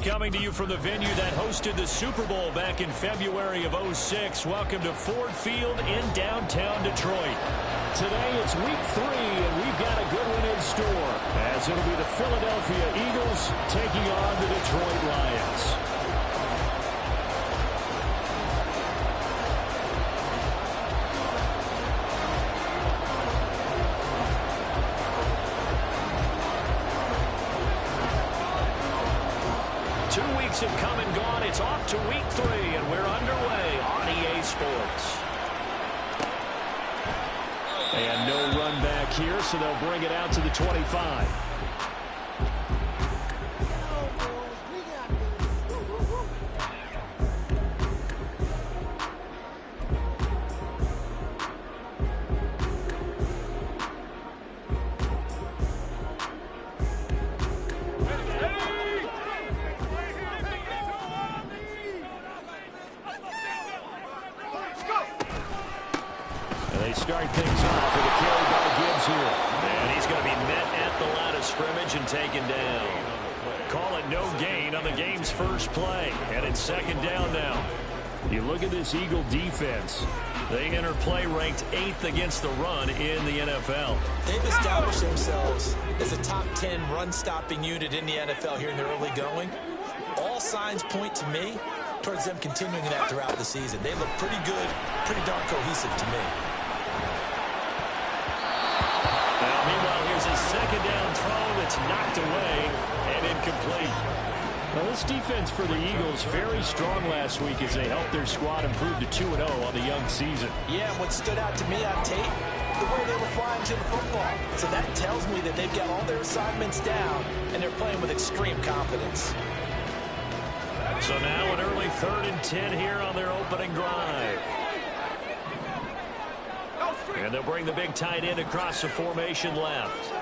coming to you from the venue that hosted the Super Bowl back in February of '06. Welcome to Ford Field in downtown Detroit. Today it's week 3, and we've got a good one in store, as it'll be the Philadelphia Eagles taking on the Detroit Lions. Have come and gone. It's off to week 3, and we're underway on EA Sports. And no run back here, so they'll bring it out to the 25. Start things off with a carry by Gibbs here. And he's going to be met at the line of scrimmage and taken down. Call it no gain on the game's first play. And it's second down now. You look at this Eagle defense. They enter play ranked 8th against the run in the NFL. They've established themselves as a top 10 run-stopping unit in the NFL here in the early going. All signs point to me towards them continuing that throughout the season. They look pretty good, pretty darn cohesive to me. Meanwhile, here's a second down throw that's knocked away and incomplete. Well, this defense for the Eagles very strong last week as they helped their squad improve to 2-0 on the young season. Yeah, what stood out to me on tape, the way they were flying to the football. So that tells me that they've got all their assignments down and they're playing with extreme confidence. So now an early 3rd and 10 here on their opening drive. And they'll bring the big tight end across the formation left.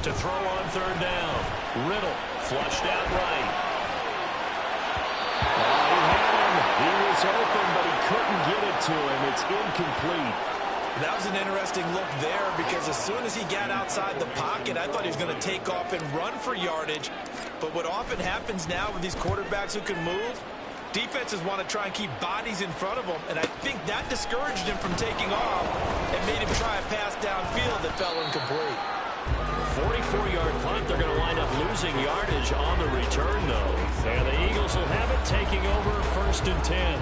To throw on 3rd down. Riddle flushed out right. Oh, he had him. He was open, but he couldn't get it to him. It's incomplete. That was an interesting look there because as soon as he got outside the pocket, I thought he was going to take off and run for yardage. But what often happens now with these quarterbacks who can move, defenses want to try and keep bodies in front of them, and I think that discouraged him from taking off and made him try a pass downfield that fell incomplete. 44-yard punt. They're going to wind up losing yardage on the return, though. And the Eagles will have it taking over 1st and 10.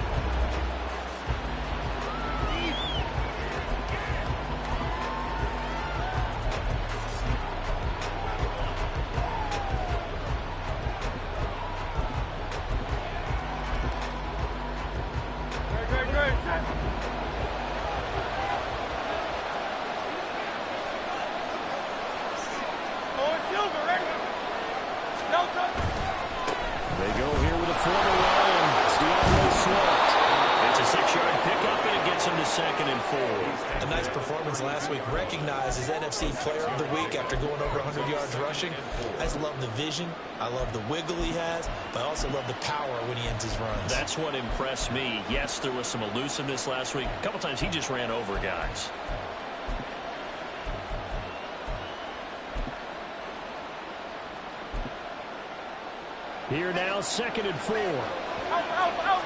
Player of the week after going over 100 yards rushing. I just love the vision. I love the wiggle he has, but I also love the power when he ends his runs. That's what impressed me. Yes, there was some elusiveness last week. A couple times he just ran over guys. Here now, 2nd and 4. Out.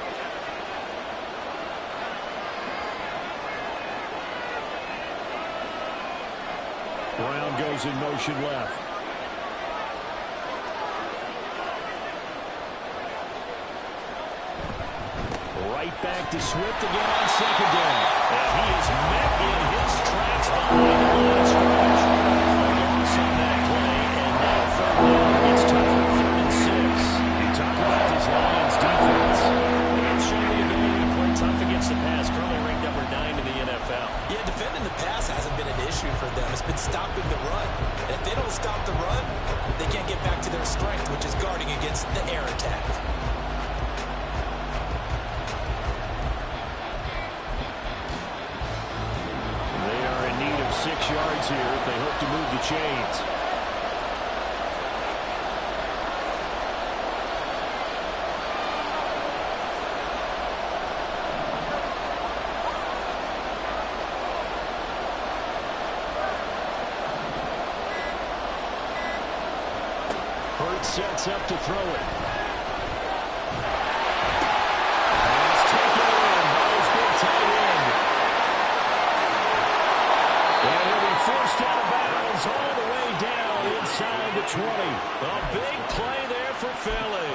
Brown goes in motion left. Right back to Swift again on 2nd down. And he is met in his tracks behind the line of scrimmage. A loss on that play, and now 3rd down. It's time for 3rd and 6. You talk about this Lions defense. They've shown the ability to play tough against the pass. Currently ranked number 9 in the NFL. Yeah, defending the pass hasn't been an issue for them. It's been stopping the run. And if they don't stop the run, they can't get back to their strength, which is guarding against the air attack. They are in need of 6 yards here if they hope to move the chains. Hurts sets up to throw it. Forced out of bounds all the way down inside the 20. A big play there for Philly.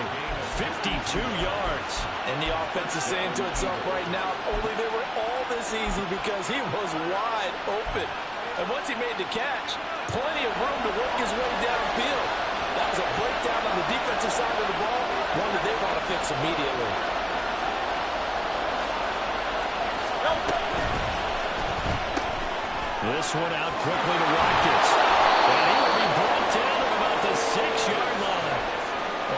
52 yards. And the offense is saying to itself right now, only they were all this easy because he was wide open. And once he made the catch, plenty of room to work his way downfield. That was a breakdown on the defensive side of the ball, one that they want to fix immediately. This one out quickly to Watkins. And he will be brought down at about the 6-yard line.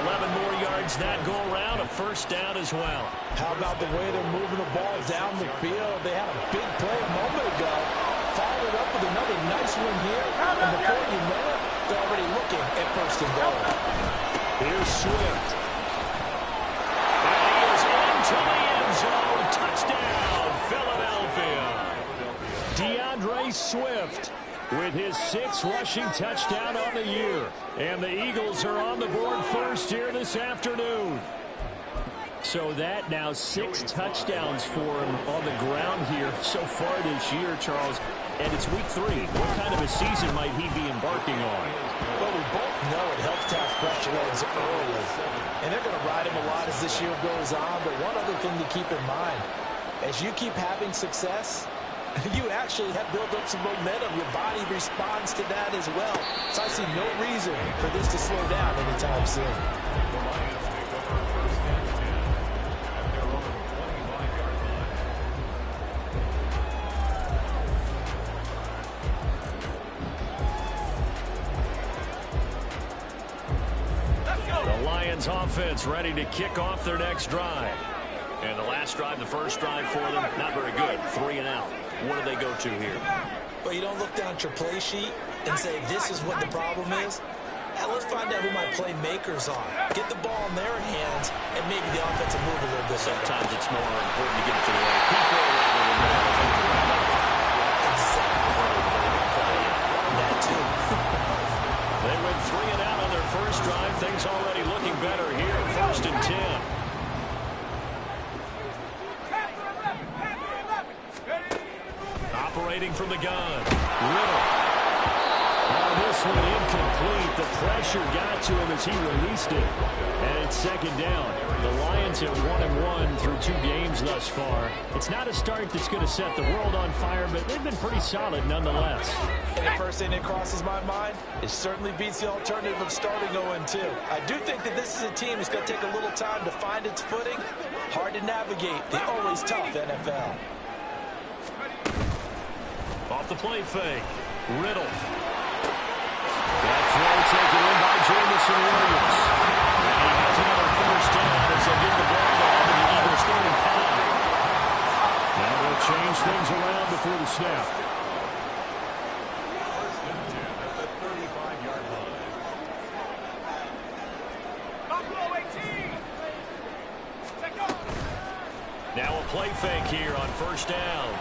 11 more yards that go around, a first down as well. How about the way they're moving the ball down the field? They had a big play a moment ago. Followed it up with another nice one here. And before you know it, they're already looking at first and goal. Here's Swift. And he is into the end zone. Touchdown, Philadelphia. DeAndre Swift with his 6th rushing touchdown on the year. And the Eagles are on the board first here this afternoon. So that now 6 touchdowns for him on the ground here so far this year, Charles. And it's week 3. What kind of a season might he be embarking on? Well, we both know it helps to have fresh legs early. And they're going to ride him a lot as this year goes on. But one other thing to keep in mind, as you keep having success, you actually have built up some momentum. Your body responds to that as well. So I see no reason for this to slow down anytime soon. The Lions offense ready to kick off their next drive. And the last drive, the first drive for them, not very good. 3 and out. What do they go to here? Well, you don't look down at your play sheet and say, this is what the problem is. Now let's find out who my playmakers are. Get the ball in their hands, and maybe the offense will move a little bit. Sometimes it's more important to get it to the right people rather than that too. They went 3 and out on their first drive. Things already looking better here. 1st and 10. Operating from the gun. Riddle. This one incomplete. The pressure got to him as he released it. And it's 2nd down. The Lions have 1-1 through 2 games thus far. It's not a start that's going to set the world on fire, but they've been pretty solid nonetheless. And the first thing that crosses my mind, it certainly beats the alternative of starting 0-2. I do think that this is a team that's going to take a little time to find its footing. Hard to navigate the always tough NFL. Off the play fake. Riddle. That throw taken in by Jamison Williams. And he has another first down as they get the ball down to the Eagles 35. Now they'll change things around before the snap. Now a play fake here on first down.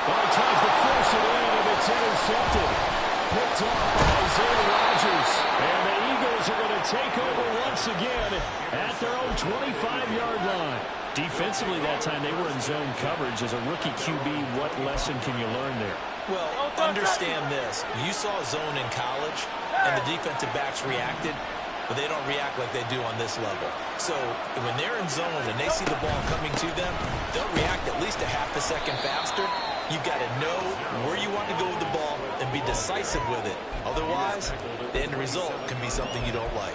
Well, tries to force it in, and it's intercepted. Picked off by Isaiah Rodgers. And the Eagles are going to take over once again at their own 25-yard line. Defensively that time, they were in zone coverage. As a rookie QB, what lesson can you learn there? Well, understand this. You saw zone in college, and the defensive backs reacted, but they don't react like they do on this level. So when they're in zone and they see the ball coming to them, they'll react at least a half a second faster. You've got to know where you want to go with the ball and be decisive with it. Otherwise, the end result can be something you don't like.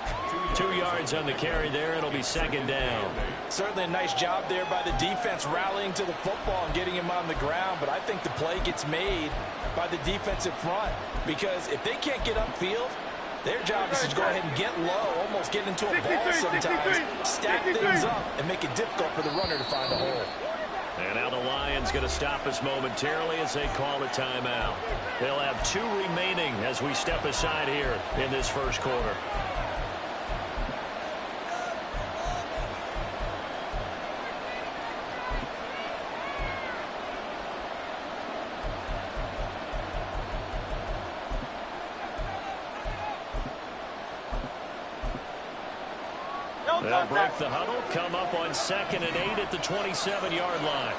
2 yards on the carry there. It'll be 2nd down. Certainly a nice job there by the defense rallying to the football and getting him on the ground. But I think the play gets made by the defensive front. Because if they can't get upfield, their job is to go ahead and get low, almost get into a ball sometimes, stack things up, and make it difficult for the runner to find a hole. And now the Lions going to stop us momentarily as they call a timeout. They'll have 2 remaining as we step aside here in this first quarter. They'll break the huddle, come up on 2nd and 8 at the 27-yard line.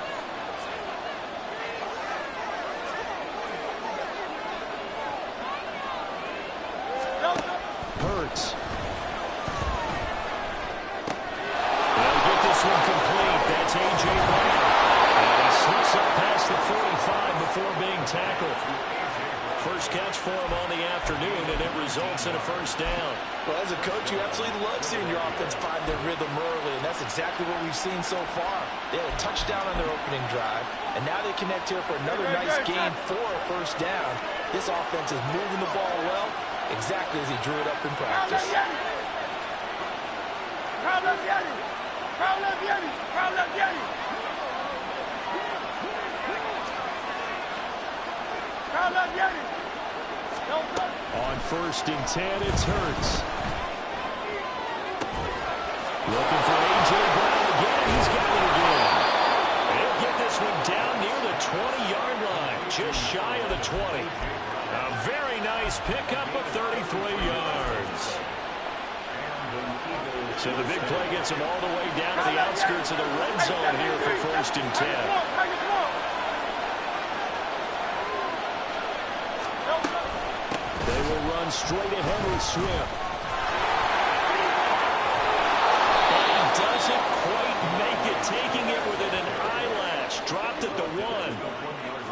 Hurts. They'll get this one complete. That's A.J. Brown. And he slips up past the 45 before being tackled. First catch for him on the afternoon, and it results in a first down. Well, as a coach, you absolutely love seeing your offense find their rhythm early, and that's exactly what we've seen so far. They had a touchdown on their opening drive, and now they connect here for another nice gain for a first down. This offense is moving the ball well, exactly as he drew it up in practice. On 1st and 10, it's Hurts. Looking for A.J. Brown again. He's got it again. He'll get this one down near the 20-yard line, just shy of the 20. A very nice pickup of 33 yards. So the big play gets him all the way down to the outskirts of the red zone here for 1st and 10. They will run straight ahead with Swift. And he doesn't quite make it, taking it within an eyelash. Dropped at the 1.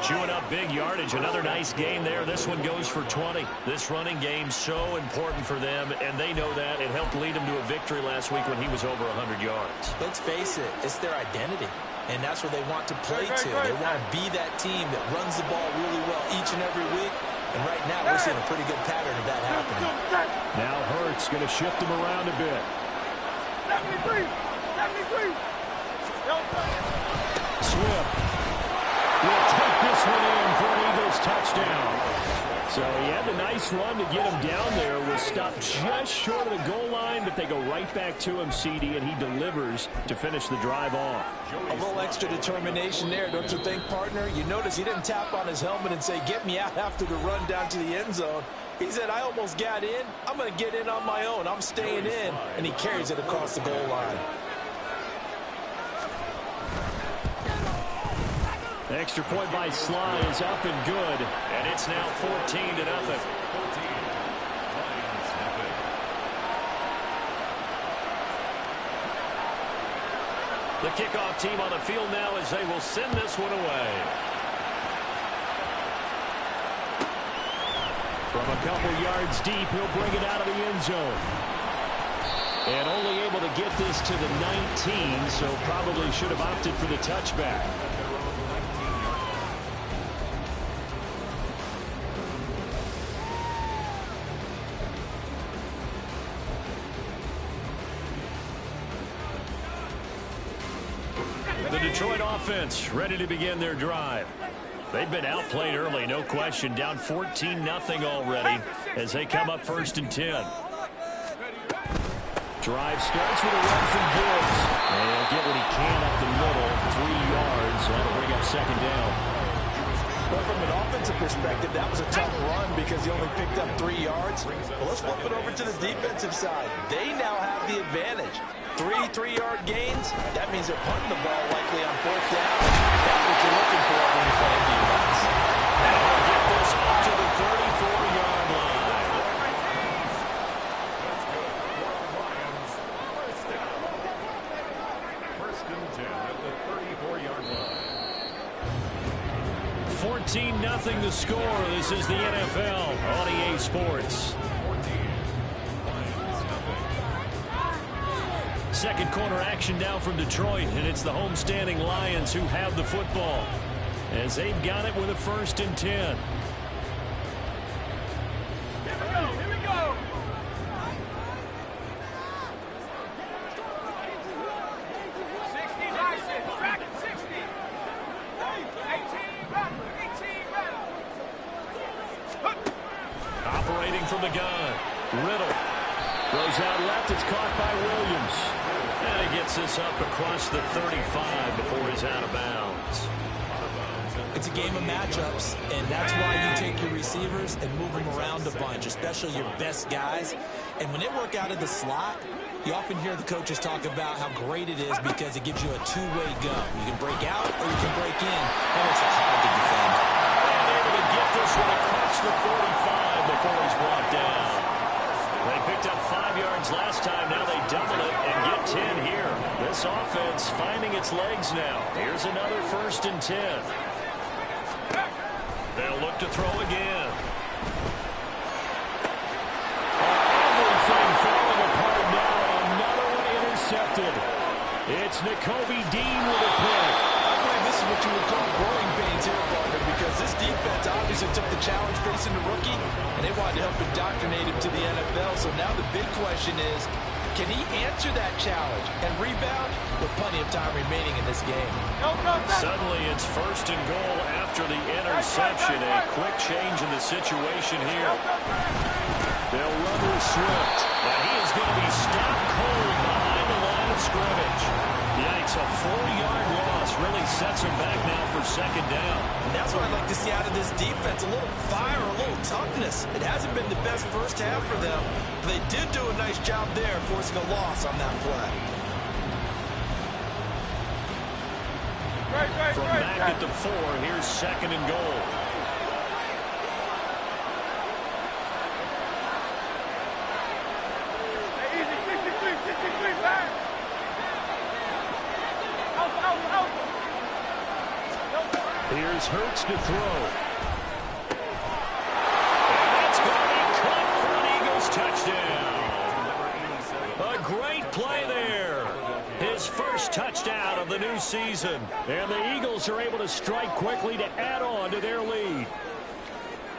Chewing up big yardage. Another nice gain there. This one goes for 20. This running game's so important for them, and they know that. It helped lead them to a victory last week when he was over 100 yards. Let's face it, it's their identity, and that's what they want to play to. They want to be that team that runs the ball really well each and every week. And right now, we're seeing a pretty good pattern of that happening. Now Hurts going to shift him around a bit. 73. Swift will take this one in for an Eagles touchdown. So he had the nice run to get him down there. Was stopped just short of the goal line, but they go right back to him, CD, and he delivers to finish the drive off. A little extra determination there, don't you think, partner? You notice he didn't tap on his helmet and say, get me out after the run down to the end zone. He said, I almost got in. I'm going to get in on my own. I'm staying in. And he carries it across the goal line. The extra point by Sly is up and good, and it's now 14-0. The kickoff team on the field now as they will send this one away. From a couple yards deep, he'll bring it out of the end zone. And only able to get this to the 19, so probably should have opted for the touchback. The Detroit offense ready to begin their drive. They've been outplayed early, no question. Down 14-0 already as they come up 1st and 10. Drive starts with a run from Gibbs. And he'll get what he can up the middle, 3 yards. That'll bring up 2nd down. Well, from an offensive perspective, that was a tough run because he only picked up 3 yards. Well, let's flip it over to the defensive side. They now have the advantage. 3 3-yard gains. That means they're punting the ball likely on 4th down. That's what you're looking for when you're playing defense. And they'll get this up to the 34-yard line. First and 10 at the 34-yard line. 14-0 the score. This is the NFL on EA Sports. Second quarter action now from Detroit, and it's the homestanding Lions who have the football as they've got it with a 1st and 10. Here we go. 60, nice. Track it, 60. 18 back. Operating from the gun. Riddle goes out left. It's caught by Williams. And he gets this up across the 35 before he's out of bounds. It's a game of matchups, and that's why you take your receivers and move them around a bunch, especially your best guys. And when they work out of the slot, You often hear the coaches talk about how great it is because it gives you a two-way go. You can break out or you can break in. That makes it hard to defend. And able to get this one across the 45 before he's brought down. They picked up 5 yards last time. Now they double it and get 10 here. This offense finding its legs now. Here's another 1st and 10. They'll look to throw again. Everything falling apart now. Another one intercepted. It's Nakobe Dean with a pick. I believe this is what you would call growing pains here, partner, because this defense obviously took the challenge facing the rookie, and they wanted to help indoctrinate him to the NFL. So now the big question is, can he answer that challenge and rebound with plenty of time remaining in this game? Suddenly it's 1st and goal after the interception. A quick change in the situation here. They'll run with Swift, and he is going to be stopped cold behind the line of scrimmage. Yikes, a 4-yard loss really sets him back now for 2nd down. And that's what I'd like to see out of this defense, a little fire, a little toughness. It hasn't been the best first half for them, but they did do a nice job there forcing a loss on that play. From back at the 4, here's 2nd and goal. Here's Hurts to throw. And that's going to be caught for an Eagles touchdown. A great play there. His first touchdown of the new season. And the Eagles are able to strike quickly to add on to their lead.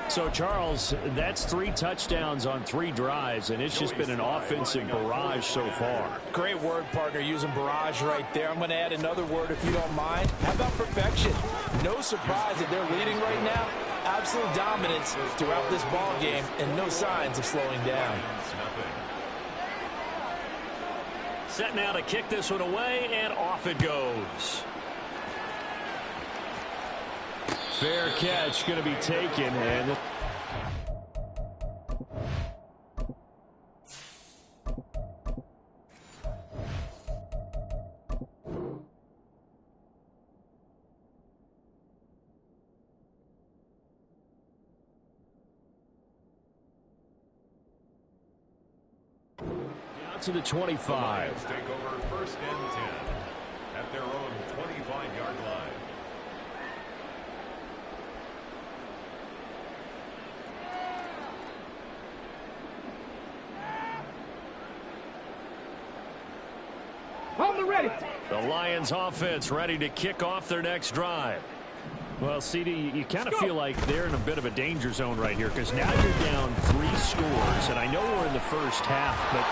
So, Charles, that's 3 touchdowns on 3 drives, and it's just been an offensive barrage so far. Great word, partner, using barrage right there. I'm going to add another word if you don't mind. How about perfection? No surprise that they're leading right now. Absolute dominance throughout this ball game and no signs of slowing down. Set now to kick this one away, and off it goes. Fair catch going to be taken, and down to the 25. Take over 1st and 10 at their own 25-yard line. The Lions offense ready to kick off their next drive. Well, CD, you kind of feel like they're in a bit of a danger zone right here because now you're down 3 scores, and I know we're in the first half, but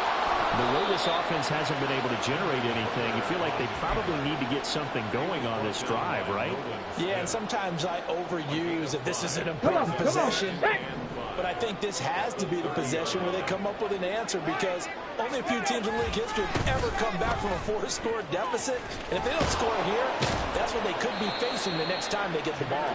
the way this offense hasn't been able to generate anything, you feel like they probably need to get something going on this drive, right? Yeah, and sometimes I overuse that this is an important possession. But I think this has to be the possession where they come up with an answer because only a few teams in league history have ever come back from a 4-score deficit. And if they don't score here, that's what they could be facing the next time they get the ball.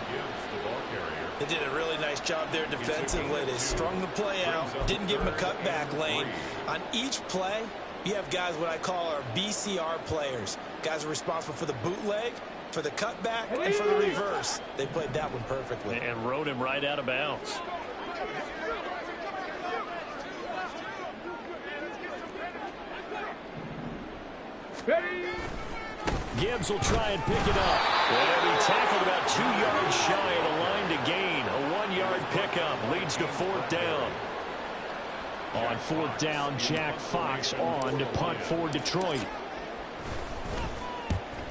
They did a really nice job there defensively. They strung the play out, didn't give them a cutback lane. On each play, you have guys what I call our BCR players. Guys are responsible for the bootleg, for the cutback, and for the reverse. They played that one perfectly. And rode him right out of bounds. Gibbs will try and pick it up. And he tackled about 2 yards shy of the line to gain. A 1-yard pickup leads to 4th down. On 4th down, Jack Fox on to punt for Detroit.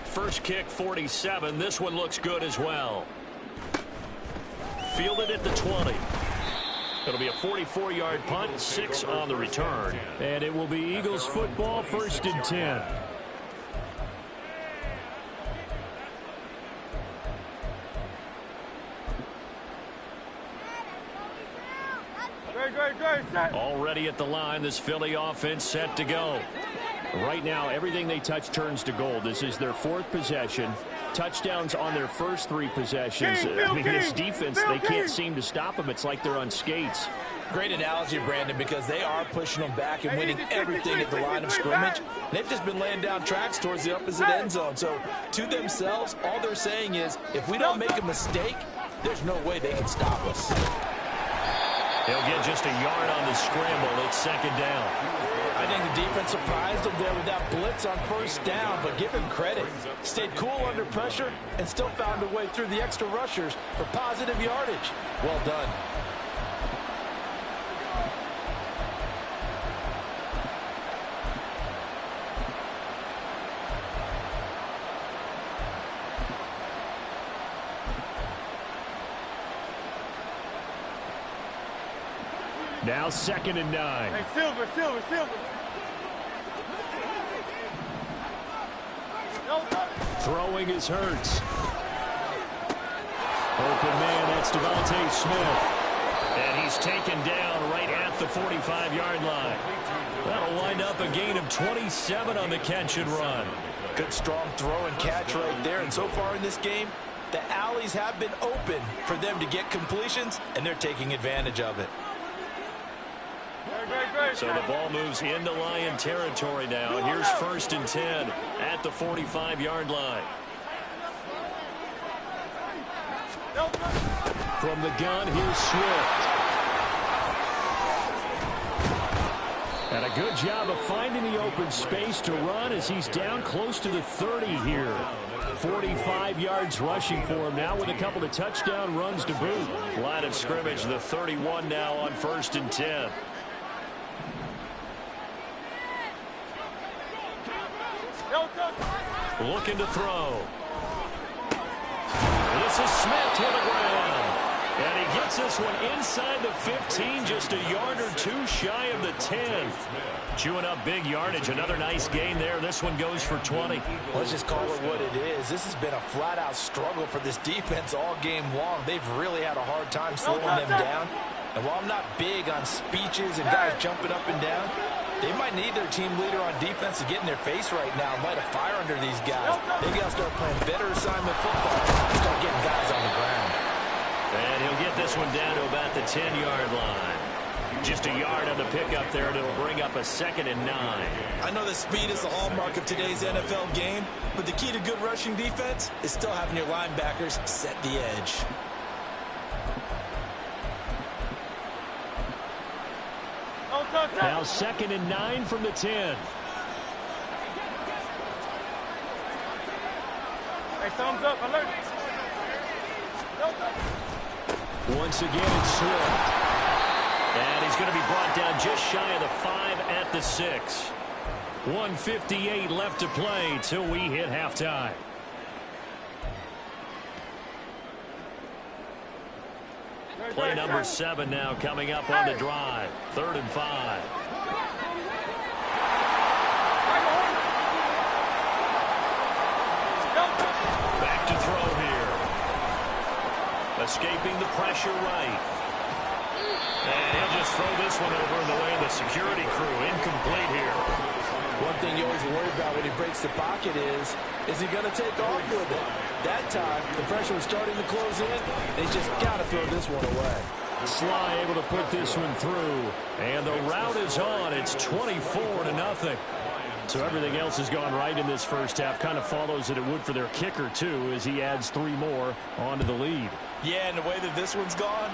First kick, 47. This one looks good as well. Fielded at the 20. It'll be a 44-yard punt, 6 on the return. And it will be Eagles football, 1st and 10. Already at the line, this Philly offense set to go. Right now, everything they touch turns to gold. This is their 4th possession. touchdowns on their first 3 possessions. I mean, this defense, they can't seem to stop them. It's like they're on skates. Great analogy, Brandon, because they are pushing them back and winning everything at the line of scrimmage. They've just been laying down tracks towards the opposite end zone. So to themselves, all they're saying is, if we don't make a mistake, there's no way they can stop us. They'll get just a yard on the scramble. It's 2nd down. I think the defense surprised them there with that blitz on 1st down, but give him credit. Stayed cool under pressure and still found a way through the extra rushers for positive yardage. Well done. Now 2nd and 9. Hey, Silver. Throwing is Hurts. Open man, that's Devontae Smith. And he's taken down right at the 45-yard line. That'll wind up a gain of 27 on the catch and run. Good strong throw and catch right there. And so far in this game, the alleys have been open for them to get completions, and they're taking advantage of it. So the ball moves into Lion territory now. Here's 1st and 10 at the 45-yard line. From the gun, here's Swift. And a good job of finding the open space to run as he's down close to the 30 here. 45 yards rushing for him now with a couple of touchdown runs to boot. Line of scrimmage, the 31 now on 1st and 10. Looking to throw. This is Smith to the ground. And he gets this one inside the 15, just a yard or 2 shy of the 10. Chewing up big yardage. Another nice gain there. This one goes for 20. Let's just call it what it is. This has been a flat-out struggle for this defense all game long. They've really had a hard time slowing them down. And while I'm not big on speeches and guys jumping up and down, they might need their team leader on defense to get in their face right now and light a fire under these guys. Maybe I'll start playing better assignment football and start getting guys on the ground. And he'll get this one down to about the 10-yard line. Just a yard on the pickup there, and it'll bring up a 2nd and 9. I know that speed is the hallmark of today's NFL game, but the key to good rushing defense is still having your linebackers set the edge. Now 2nd and 9 from the 10. Hey, thumbs up, alert. Once again, it's Swift. And he's going to be brought down just shy of the 5 at the 6. 1:58 left to play till we hit halftime. Play number 7 now coming up on the drive. 3rd and 5. Back to throw here. Escaping the pressure right. And he'll just throw this one over in the way of the security crew. Incomplete here. One thing you always worry about when he breaks the pocket is he going to take off with it? That time, the pressure was starting to close in, and he's just got to throw this one away. Sly able to put this one through. And the route is on. It's 24-0. So everything else has gone right in this first half. Kind of follows that it would for their kicker, too, as he adds 3 more onto the lead. Yeah, and the way that this one's gone,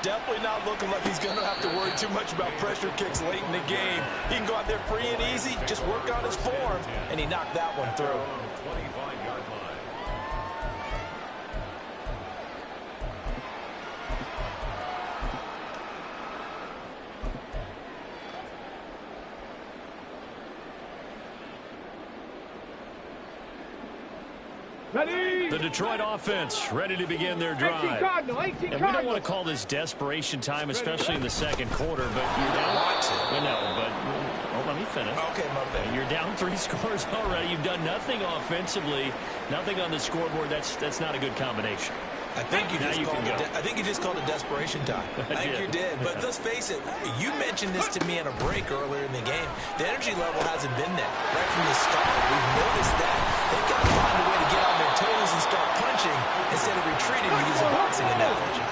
definitely not looking like he's going to have to worry too much about pressure kicks late in the game. He can go out there free and easy, just work on his form, and he knocked that one through. 25-yard line. Ready? The Detroit offense ready to begin their drive. And we don't want to call this desperation time, especially in the second quarter, but you're down. Well, no, but let me finish. Okay, my bad. You're down 3 scores already. You've done nothing offensively, nothing on the scoreboard. That's not a good combination. I think you just called it desperation time. I think you did. But let's face it, you mentioned this to me in a break earlier in the game. The energy level hasn't been there. Right from the start, we've noticed that. They've got to find a way to get on their toes and start punching instead of retreating, to use a boxing analogy.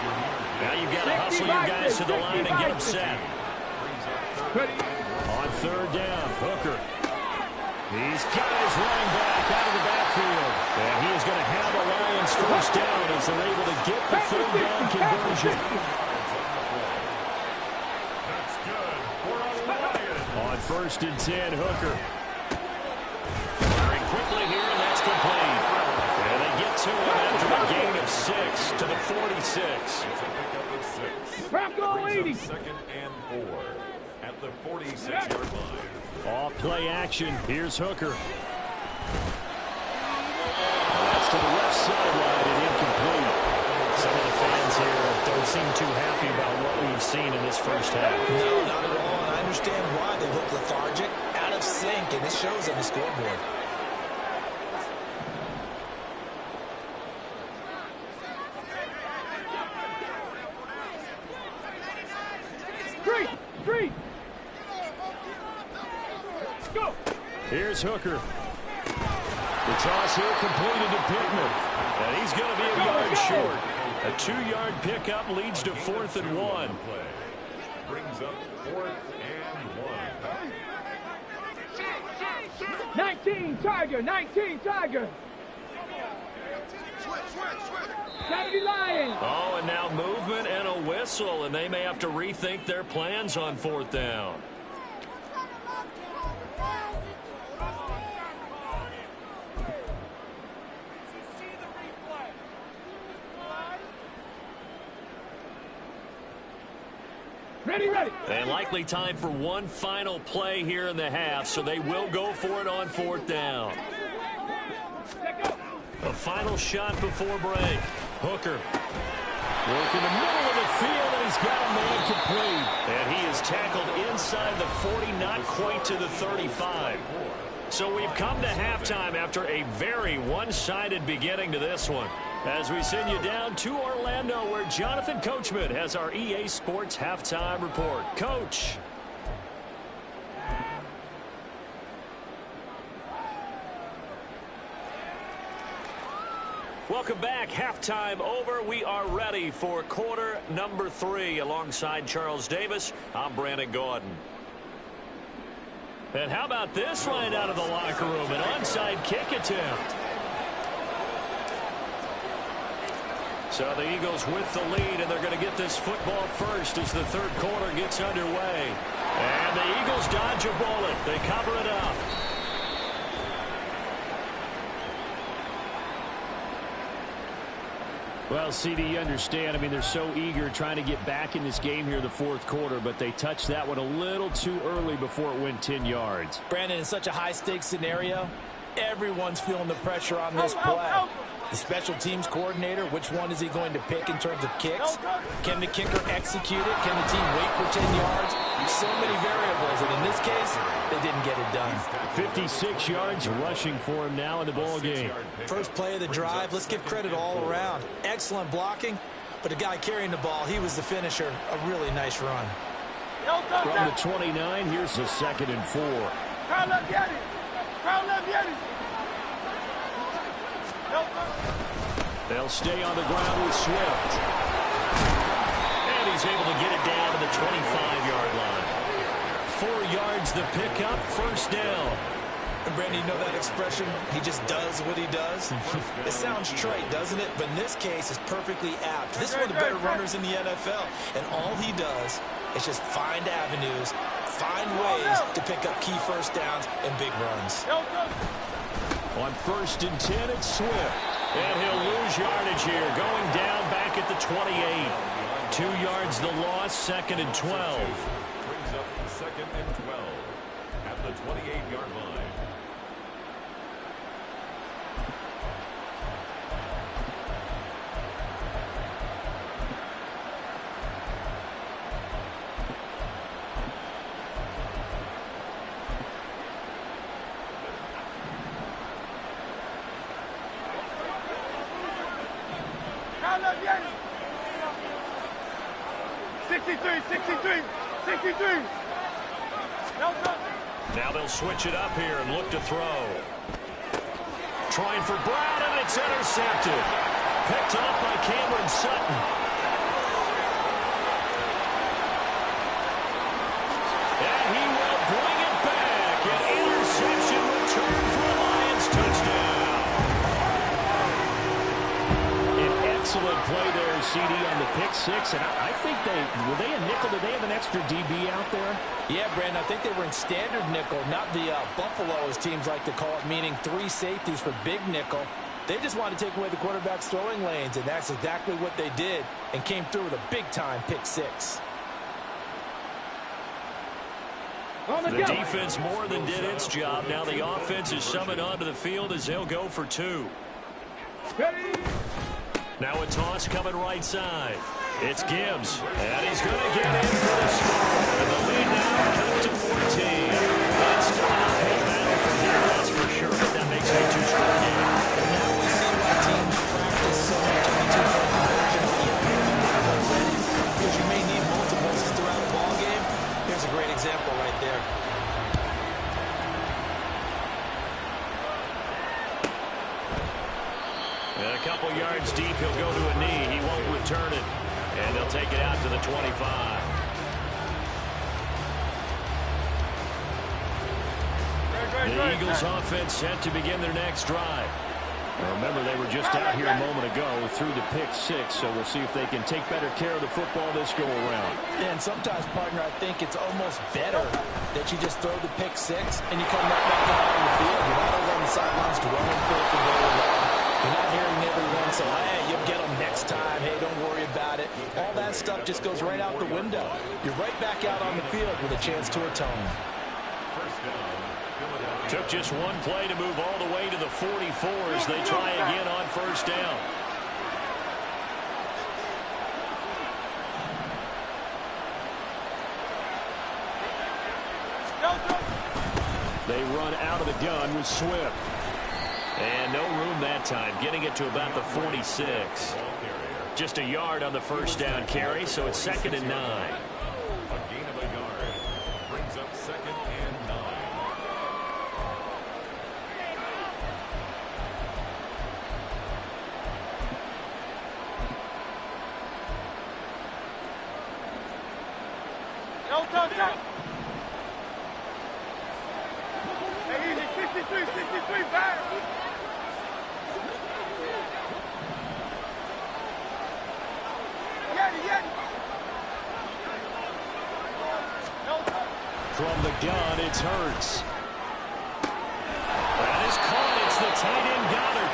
Now you've got to hustle your guys to the line and get them set. On third down, Hooker. He's got his running back out of the backfield. And he is going to have a Lions first down as they're able to get the third down conversion. That's good for a Lion. On first and 10, Hooker. Very quickly here, and that's complete. And they get to him after a gain of 6 to the 46. It's a pickup of 6. Bronco 80. Second and 4 at the 46-yard line. Off play action. Here's Hooker. That's to the left sideline and incomplete. Some of the fans here don't seem too happy about what we've seen in this first half. No, not at all. And I understand why. They look lethargic, out of sync, and it shows on the scoreboard. Three. Go. Here's Hooker. The toss here completed to Pittman. And he's going to be a yard short. A 2-yard pickup leads to 4th and 1. Brings up 4th and 1. 19 Tiger. 70 Lions. Oh, and now movement and a whistle, and they may have to rethink their plans on 4th down. Ready. And likely time for one final play here in the half, so they will go for it on 4th down. A final shot before break. Hooker. Working the middle of the field, and he's got a man complete. And he is tackled inside the 40, not quite to the 35. So we've come to halftime after a very one-sided beginning to this one. As we send you down to Orlando, where Jonathan Coachman has our EA Sports Halftime Report. Coach. Welcome back. Halftime over. We are ready for quarter number 3. Alongside Charles Davis, I'm Brandon Gordon. And how about this right out of the locker room? An onside kick attempt. So the Eagles with the lead, and they're going to get this football first as the third quarter gets underway. And the Eagles dodge a bullet. They cover it up. Well, CD, you understand. I mean, they're so eager trying to get back in this game here in the fourth quarter, but they touched that one a little too early before it went 10 yards. Brandon, in such a high-stakes scenario, everyone's feeling the pressure on this play. The special teams coordinator, which one is he going to pick in terms of kicks? Can the kicker execute it? Can the team wait for 10 yards? So many variables, and in this case, they didn't get it done. 56 yards rushing for him now in the ball game. First play of the drive, let's give credit all around. Excellent blocking, but the guy carrying the ball, he was the finisher. A really nice run. From the 29, here's the 2nd and 4. They'll stay on the ground with Swift. And he's able to get it down to the 25-yard line. 4 yards the pickup, first down. And Brandon, you know that expression? He just does what he does. It sounds trite, doesn't it? But in this case, it's perfectly apt. This is one of the better runners in the NFL. And all he does is just find avenues, find ways to pick up key first downs and big runs. On 1st and 10, it's Swift. And he'll lose yardage here, going down back at the 28. 2 yards the loss, 2nd and 12. Brings up 2nd and 12 at the 28-yard line. Now they'll switch it up here and look to throw. Trying for Brown, and it's intercepted. Picked off by Cameron Sutton. And he will bring it back. An interception return for a Lions touchdown. An excellent play there, CD, on the pick six. And I think were they a nickel? Did they have an extra DB out there? Yeah, Brandon, I think they were in standard nickel, not the Buffalo, as teams like to call it, meaning 3 safeties for big nickel. They just wanted to take away the quarterback's throwing lanes, and that's exactly what they did, and came through with a big-time pick six. The defense more than did its job. Now the offense is summoned onto the field as they'll go for 2. Now a toss coming right side. It's Gibbs, and he's going to get in for the score. And the lead now comes to 14. It's still an uphill battle from here, that's for sure, but that makes it a 2-score game. Now we see why teams practice so much on the two-point conversion already, because you may need multiples throughout the ball game. Here's a great example right there. And a couple yards deep, he'll go to a knee. He won't return it. And they'll take it out to the 25. The Eagles offense set to begin their next drive. Now remember, they were just out here a moment ago through the pick six, so we'll see if they can take better care of the football this go around. And sometimes, partner, I think it's almost better that you just throw the pick six and you come right back out on the field. You're not over on the sidelines dwelling for very long. You're not hearing everyone say, hey, you'll get them next time. Hey, don't worry about it. All that stuff just goes right out the window. You're right back out on the field with a chance to atone. Took just one play to move all the way to the 44 as they try again on first down. They run out of the gun with Swift. And no room that time, getting it to about the 46. Just a yard on the first down carry, so it's 2nd and 9. A gain of a yard brings up 2nd and 9. Hey, easy, 63 back. From the gun, it's Hurts. That is caught. It's the tight end Goddard.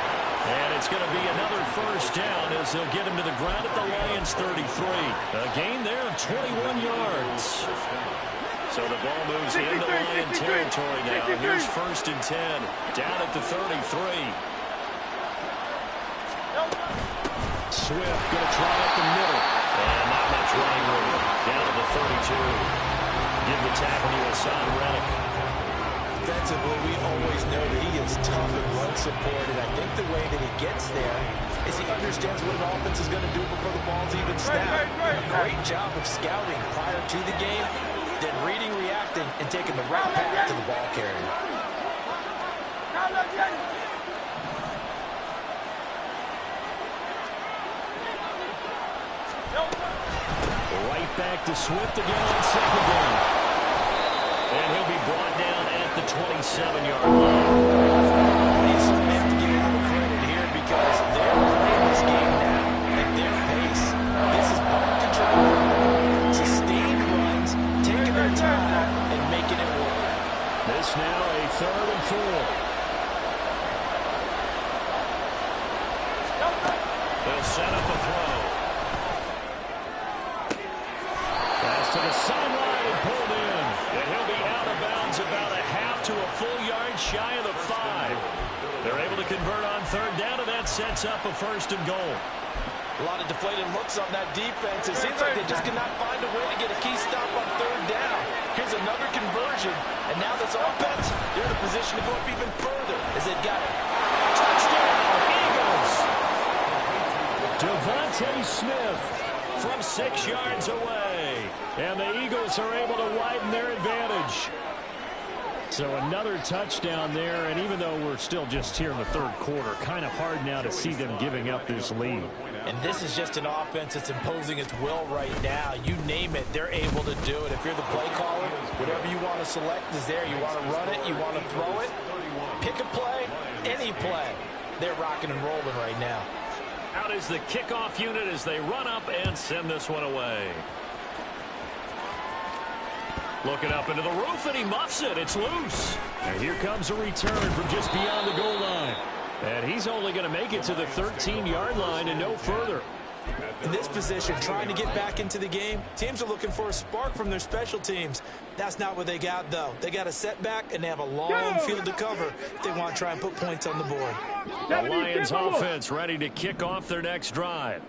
And it's going to be another first down as they'll get him to the ground at the Lions 33. A gain there of 21 yards. So the ball moves into Lion territory now. Here's 1st and 10. Down at the 33. Swift going to try up the middle. And not much running room. Down to the 32. Give the tackle to Hassan Reddick. Defensively, we always know that he is tough and run support, and I think the way that he gets there is he understands what an offense is going to do before the ball's even snapped. A great job of scouting prior to the game, then reading, reacting, and taking the right path to the ball carrier. Right back to Swift again on 2nd down. And he'll be brought down at the 27-yard line. You certainly have to give a little credit here because they're playing this game now at their pace. This is ball control, sustained runs, taking their time, and making it work. This now a 3rd and 4. They'll set up a throw. Pass to the sideline and pulled in. And he'll be out of bounds about a half to a full yard shy of the 5. They're able to convert on 3rd down, and that sets up a 1st and goal. A lot of deflated looks on that defense. It seems like they just cannot find a way to get a key stop on 3rd down. Here's another conversion, and now this offense, they're in a position to go up even further as they've got it. Touchdown, Eagles! Devontae Smith from 6 yards away. And the Eagles are able to widen their advantage. So another touchdown there, and even though we're still just here in the third quarter, kind of hard now to see them giving up this lead. And this is just an offense that's imposing its will right now. You name it, they're able to do it. If you're the play caller, whatever you want to select is there. You want to run it, you want to throw it, pick a play, any play. They're rocking and rolling right now. Out is the kickoff unit as they run up and send this one away. Looking up into the roof, and he muffs it. It's loose. And here comes a return from just beyond the goal line. And he's only going to make it to the 13-yard line and no further. In this position, trying to get back into the game, teams are looking for a spark from their special teams. That's not what they got, though. They got a setback, and they have a long field to cover if they want to try and put points on the board. The Lions offense ready to kick off their next drive.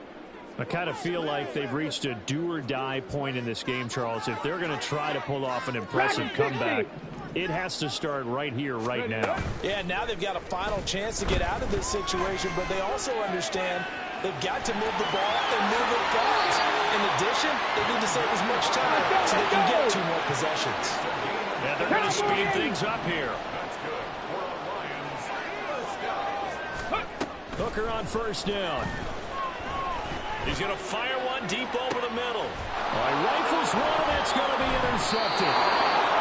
I kind of feel like they've reached a do-or-die point in this game, Charles. If they're going to try to pull off an impressive comeback, it has to start right here, right now. Yeah, now they've got a final chance to get out of this situation, but they also understand they've got to move the ball and move it fast. In addition, they need to save as much time so they can get 2 more possessions. Yeah, they're going to speed things up here. Hooker on first down. He's going to fire one deep over the middle. Rifles one, and it's going to be intercepted.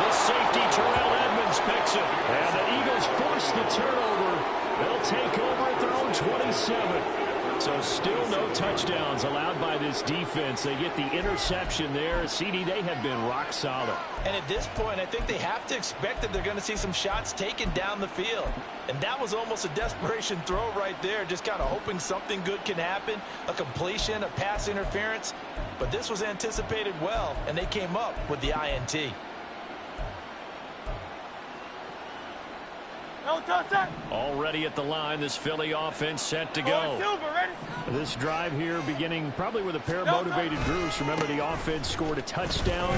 The safety, Terrell Edmonds, picks it. And the Eagles force the turnover. They'll take over at their own 27. So still no touchdowns allowed by this defense. They get the interception there. CD, they have been rock solid. And at this point, I think they have to expect that they're going to see some shots taken down the field. And that was almost a desperation throw right there, just kind of hoping something good can happen, a completion, a pass interference. But this was anticipated well, and they came up with the INT. Already at the line, this Philly offense set to go. This drive here beginning probably with a pair of motivated groups. Remember, the offense scored a touchdown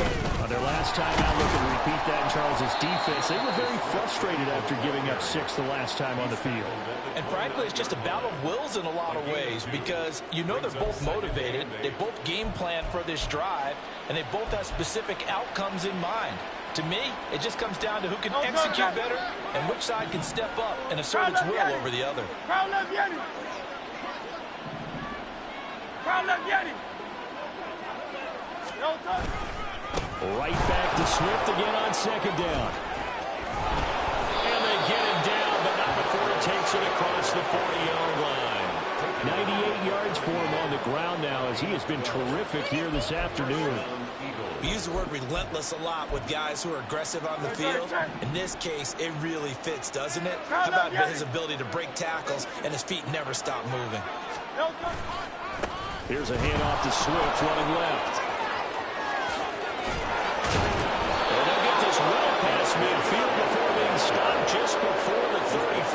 on their last time out. Look and repeat that in Charles's defense. They were very frustrated after giving up 6 the last time on the field. And frankly, it's just a battle of wills in a lot of ways because you know they're both motivated. They both game plan for this drive, and they both have specific outcomes in mind. To me, it just comes down to who can execute better and which side can step up and assert its will over the other. Right back to Swift again on second down. And they get him down, but not before he takes it across the 40-yard line. 98 yards for him on the ground now as he has been terrific here this afternoon. We use the word relentless a lot with guys who are aggressive on the field. In this case, it really fits, doesn't it? How about his ability to break tackles and his feet never stop moving? Here's a handoff to Swift running left. And they'll get this well past midfield before being stopped just before the 35.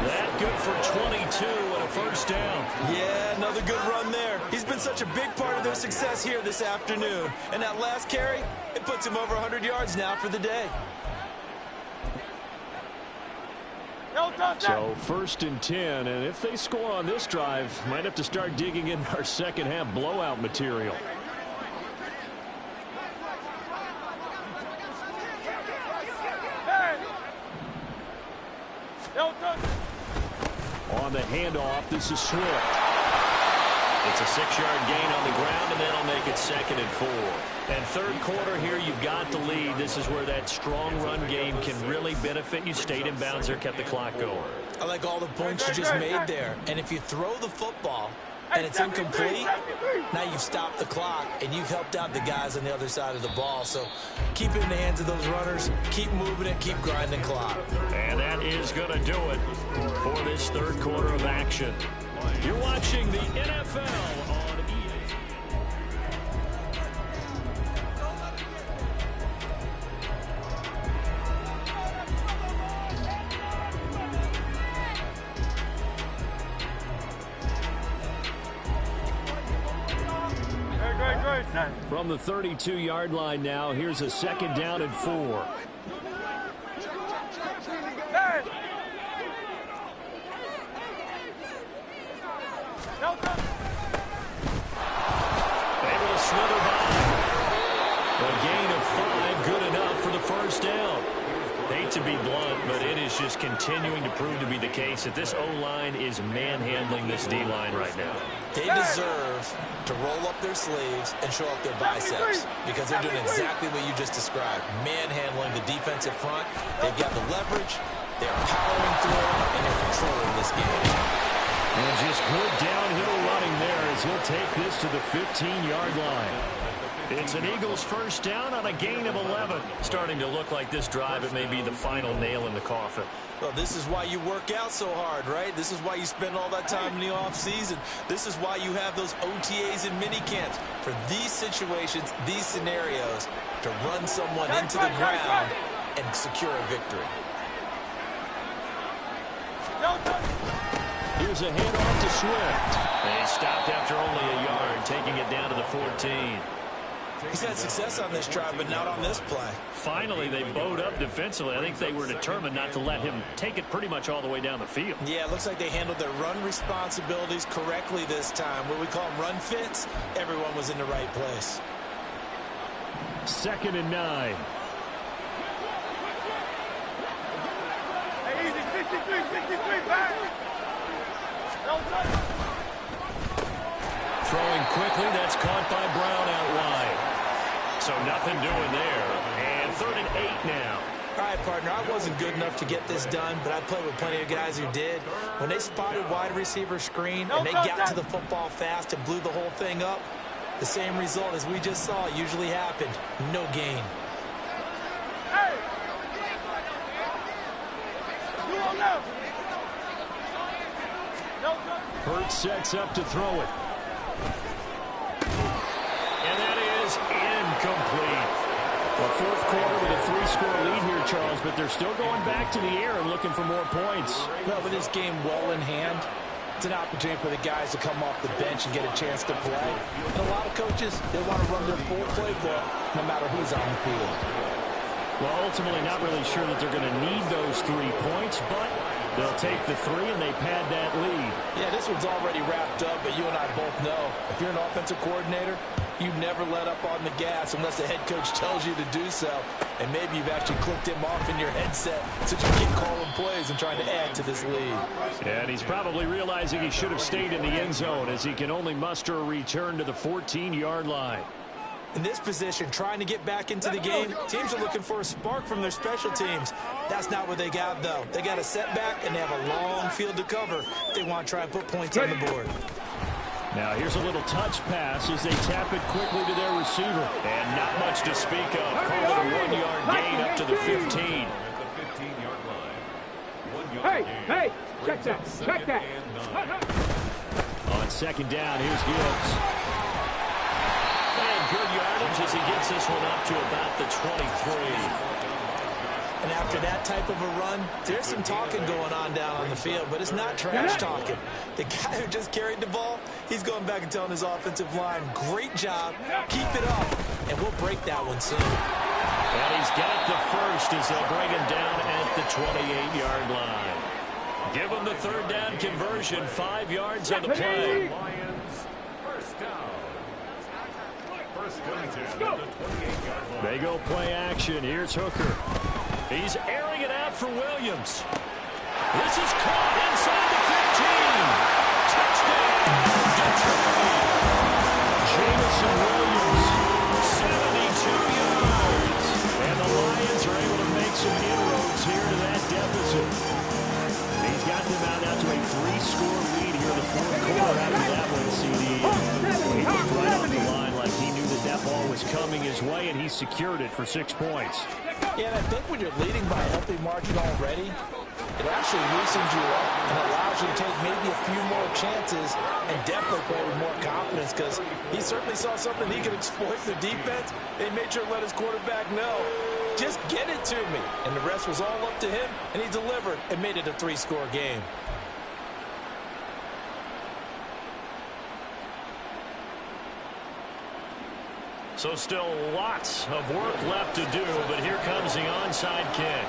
That good for 22 and a first down. Yeah, another good run there. He's been such a big part of their success here this afternoon. And that last carry, it puts him over 100 yards now for the day. So first and 10, and if they score on this drive, might have to start digging in our second half blowout material. On the handoff, this is Swift. It's a 6-yard gain on the ground, and then I'll make it 2nd and 4. And third quarter here, you've got the lead. This is where that strong run game can really benefit you. Stayed in bounds there, kept the clock going. I like all the points you just made there. And if you throw the football and it's incomplete, now you've stopped the clock and you've helped out the guys on the other side of the ball. So keep it in the hands of those runners. Keep moving it. Keep grinding clock. And that is going to do it for this third quarter of action. You're watching the NFL on EA. From the 32-yard line now, here's a 2nd down and 4. survive. A gain of 5, good enough for the first down. Hate to be blunt, but it is just continuing to prove to be the case that this O-line is manhandling this D-line right now. They deserve to roll up their sleeves and show up their biceps because they're doing exactly what you just described, manhandling the defensive front. They've got the leverage, they're powering through, and they're controlling this game. And just good downhill running there as he'll take this to the 15-yard line. It's an Eagles first down on a gain of 11. Starting to look like this drive, it may be the final nail in the coffin. Well, this is why you work out so hard, right? This is why you spend all that time in the offseason. This is why you have those OTAs and mini camps. For these situations, these scenarios, to run someone into the ground and secure a victory. Here's a handoff to Swift. And he stopped after only a yard, taking it down to the 14. He's had success on this drive, but not on this play. Finally, they bowed up defensively. I think they were determined not to let him take it pretty much all the way down the field. Yeah, it looks like they handled their run responsibilities correctly this time. What we call them run fits, everyone was in the right place. 2nd and 9. Hey, easy, 63, back. Throwing quickly, that's caught by Brown out wide. So nothing doing there. And 3rd and 8 now. All right, partner, I wasn't good enough to get this done, but I played with plenty of guys who did. When they spotted wide receiver screen and they got to the football fast and blew the whole thing up, the same result as we just saw usually happened. No gain. Hey! You on left. Hurts sets up to throw it. And that is incomplete. The 4th quarter with a 3-score lead here, Charles, but they're still going back to the air and looking for more points. Well, with this game well in hand, it's an opportunity for the guys to come off the bench and get a chance to play. And a lot of coaches, they want to run their full playbook no matter who's on the field. Well, ultimately not really sure that they're going to need those 3 points, but they'll take the 3 and they pad that lead. Yeah, this one's already wrapped up, but you and I both know if you're an offensive coordinator, you never let up on the gas unless the head coach tells you to do so. And maybe you've actually clicked him off in your headset so you keep calling plays and trying to add to this lead. And he's probably realizing he should have stayed in the end zone as he can only muster a return to the 14-yard line. In this position, trying to get back into the game, teams are looking for a spark from their special teams. That's not what they got, though. They got a setback, and they have a long field to cover if they want to try and put points on the board. Now here's a little touch pass as they tap it quickly to their receiver. And not much to speak of. Call it a 1-yard gain up to the 15. At the 15-yard line. 1-yard gain. Hey, check that. On 2nd down, here's Gibbs. And good yardage as he gets this one up to about the 23. And after that type of a run, there's some talking going on down on the field, but it's not trash talking. The guy who just carried the ball, he's going back and telling his offensive line, great job, keep it up, and we'll break that one soon. And he's got the first as they'll bring him down at the 28-yard line. Give him the 3rd down conversion, 5 yards on the play. Lions, first down. First down at the 28-yard line. They go play action. Here's Hooker. He's airing it out for Williams. This is caught inside the 15. Touchdown, Detroit. Jamison Williams, 72 yards. And the Lions are able to make some inroads here to that deficit. He's got them out now to a 3-score lead here in the 4th quarter after that one, CD. He looked right on the line like he knew that ball was coming his way, and he secured it for 6 points. Yeah, and I think when you're leading by a healthy margin already, it actually loosens you up and allows you to take maybe a few more chances and definitely play with more confidence because he certainly saw something he could exploit the defense. They made sure to let his quarterback know, just get it to me. And the rest was all up to him, and he delivered and made it a 3-score game. So still lots of work left to do, but here comes the onside kick.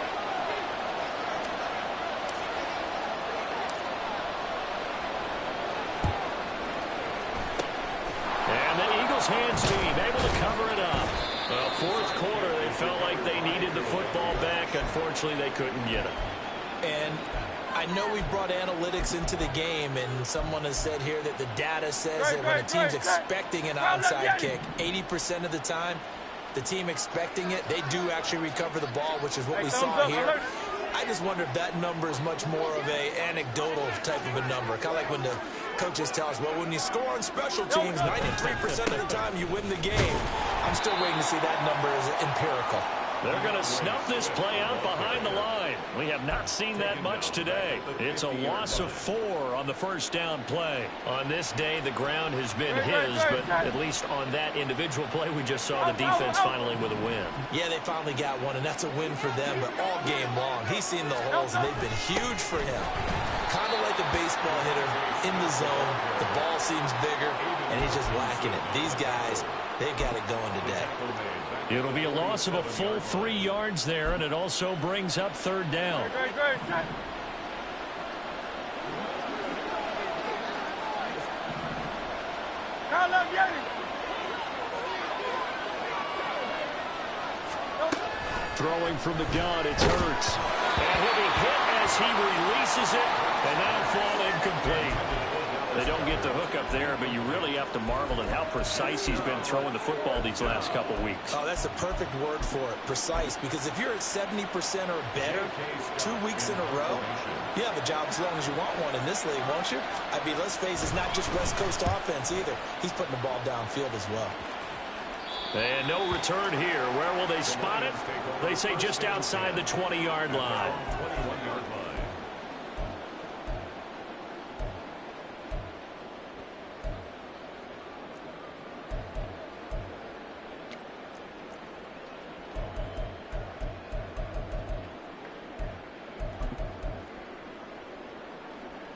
And the Eagles hands team able felt like they needed the football back. Unfortunately, they couldn't get it. And I know we've brought analytics into the game, and someone has said here that the data says that when a team's expecting an onside kick, 80% of the time, the team expecting it, they do actually recover the ball, which is what we saw here. I just wonder if that number is much more of a anecdotal type of a number. Kind of like when the coaches tell us, well, when you score on special teams, 93% of the time you win the game. I'm still waiting to see that number as empirical. They're going to snuff this play out behind the line. We have not seen that much today. It's a loss of 4 on the first down play. On this day, the ground has been his, but at least on that individual play, we just saw the defense finally with a win. Yeah, they finally got one, and that's a win for them, but all game long, he's seen the holes, and they've been huge for him. Kind of like a baseball hitter in the zone. The ball seems bigger, and he's just whacking it. These guys, they've got it going today. It'll be a loss of a full 3 yards there, and it also brings up third down. Throwing from the gun, it's Hurts. And he'll be hit as he releases it, and that'll fall incomplete. They don't get the hook up there, but you really have to marvel at how precise he's been throwing the football these last couple weeks. Oh, that's a perfect word for it, precise, because if you're at 70% or better 2 weeks in a row, you have a job as long as you want one in this league, won't you? I mean, let's face it, it's not just West Coast offense either. He's putting the ball downfield as well. And no return here. Where will they spot it? They say just outside the 20-yard line.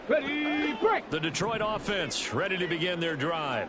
Ready, break. The Detroit offense ready to begin their drive.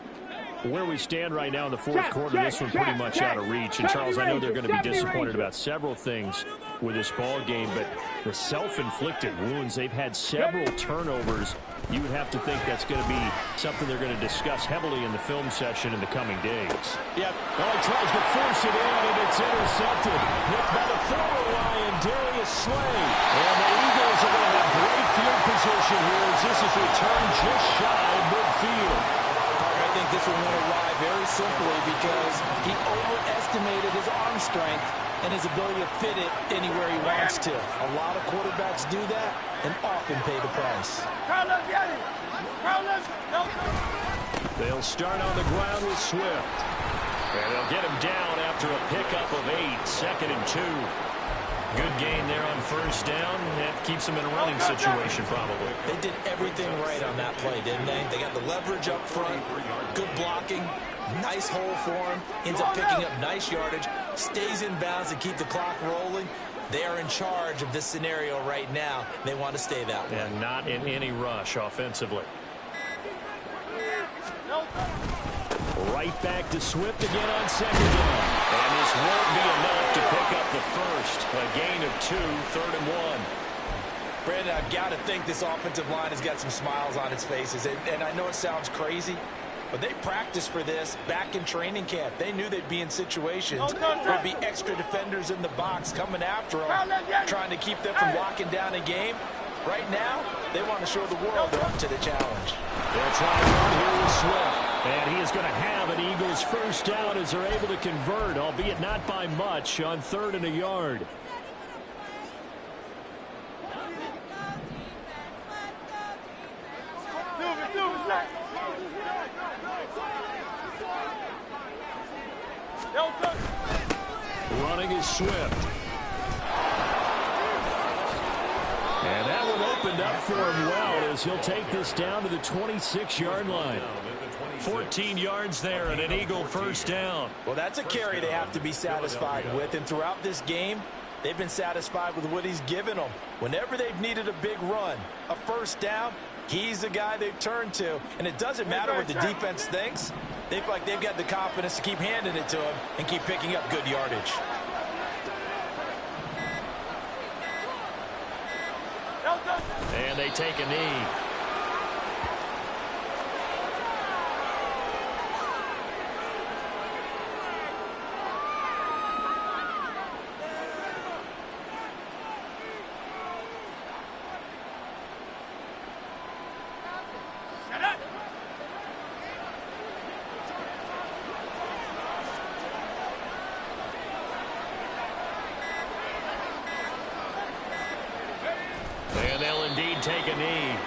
Where we stand right now in the fourth quarter, this one pretty much out of reach. And, Charles, I know they're going to be disappointed about several things with this ball game, but the self-inflicted wounds, they've had several turnovers. You would have to think that's going to be something they're going to discuss heavily in the film session in the coming days. Yep. Well, he tries to force it in, and it's intercepted. Hit by the former Lion, Darius Slay. And the Eagles are going to have great field position here as this is returned just shy of midfield. I think this will win a ride very simply because he overestimated his arm strength and his ability to fit it anywhere he wants to. A lot of quarterbacks do that and often pay the price. They'll start on the ground with Swift. And they'll get him down after a pickup of 8, 2nd and 2. Good gain there on first down. That keeps them in a running situation probably. They did everything right on that play, didn't they? They got the leverage up front, good blocking, nice hole for him, ends up picking up nice yardage, stays in bounds to keep the clock rolling. They are in charge of this scenario right now. They want to stay that way. And not in any rush offensively. Right back to Swift again on 2nd down. And this won't be enough to pick up the first. A gain of 2, 3rd and 1. Brandon, I've got to think this offensive line has got some smiles on its faces. And I know it sounds crazy, but they practiced for this back in training camp. They knew they'd be in situations where there'd be extra defenders in the box coming after them, trying to keep them from locking down a game. Right now, they want to show the world they're up to the challenge. They'll try to run here with Swift. And he is going to have an Eagles first down as they're able to convert, albeit not by much, on 3rd and a yard. Running is Swift. And that one opened up for him well as he'll take this down to the 26-yard line. 14 yards there and an Eagle first down. Well, that's a carry they have to be satisfied with. And throughout this game, they've been satisfied with what he's given them. Whenever they've needed a big run, a first down, he's the guy they've turned to. And it doesn't matter what the defense thinks. They feel like they've got the confidence to keep handing it to him and keep picking up good yardage. And they take a knee. and take a knee.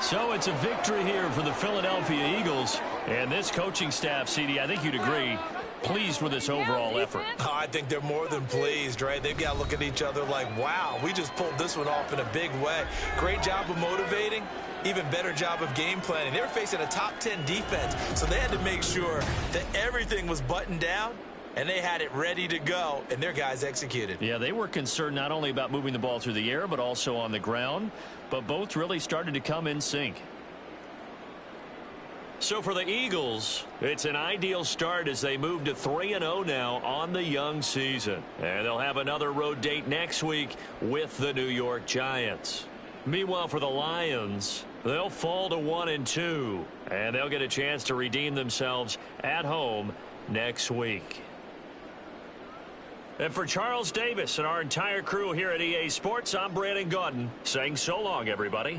So it's a victory here for the Philadelphia Eagles. And this coaching staff, CD, I think you'd agree, pleased with this overall effort. Oh, I think they're more than pleased, right? They've got to look at each other like, wow, we just pulled this one off in a big way. Great job of motivating. Even better job of game planning. They were facing a top 10 defense, so they had to make sure that everything was buttoned down, and they had it ready to go, and their guys executed. Yeah, they were concerned not only about moving the ball through the air, but also on the ground. But both really started to come in sync. So for the Eagles, it's an ideal start as they move to 3-0 now on the young season. And they'll have another road date next week with the New York Giants. Meanwhile, for the Lions, they'll fall to 1-2. And they'll get a chance to redeem themselves at home next week. And for Charles Davis and our entire crew here at EA Sports, I'm Brandon Gaudin saying so long, everybody.